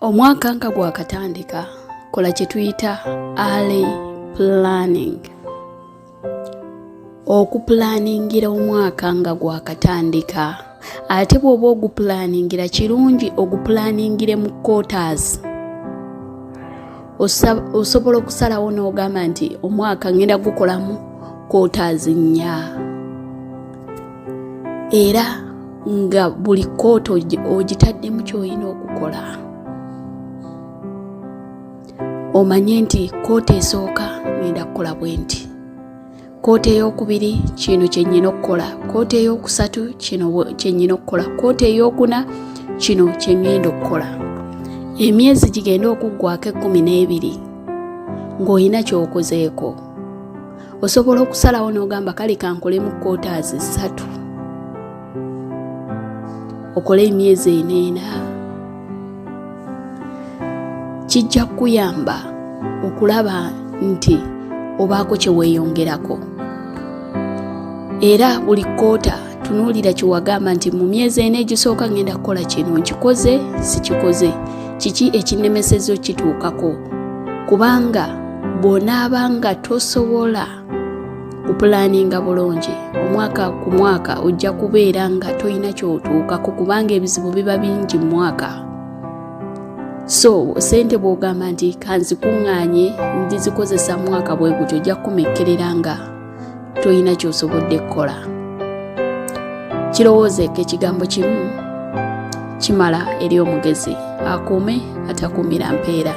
Omwaka nga gwakatandika kola kye tuyita early planning. Okupulaningira omwaka nga gwakatandika. Ate bw'oba ogupulaningira kirungi oguplaningire mu quarters. Osobola okusalawo n'ogamba nti omwaka ngenda gukolamu quarters 4. Era nga buli koota ogitaddemu ky'olina okukola. Omanye nti koota esooka ngenda kukola bwe nti. Koota ey'okubiri kino kye nnyina okukola. Koota ey'okusatu kino kye nnyina okukola. Koota ey'okuna kino kye ngenda okukola. Emyezi gigenda okuggwaako 12 ng'olina ky'okozeeko. Osobola okusalawo n'ogamba kale kankolemu quarters 3. Okole emyezi 4. Kijja kuyamba okulaba nti obaako kye weeyongerako. Era buli koota tunuulira kye wagamba nti mu myezi 4 egisooka ngenda kukola kino, nkikoze sikikoze, kiki ekinnemesezza okituukako. Kubanga bw'onaabanga tosobola kupulaninga bulungi, omwaka ku mwaka ojja kubeera nga tolina ky'otuukako kubanga ebizibu biba bingi mu mwaka. So sente bw'ogamba nti kanzikuŋŋaanye ndizikozesa mwaka bwe gutyo, ojja kukomekkerera nga tolina ky'osobodde kukola. Kirowoozeeko ekigambo kimu kimala eri omugezi, akuume atakuumira mpeera.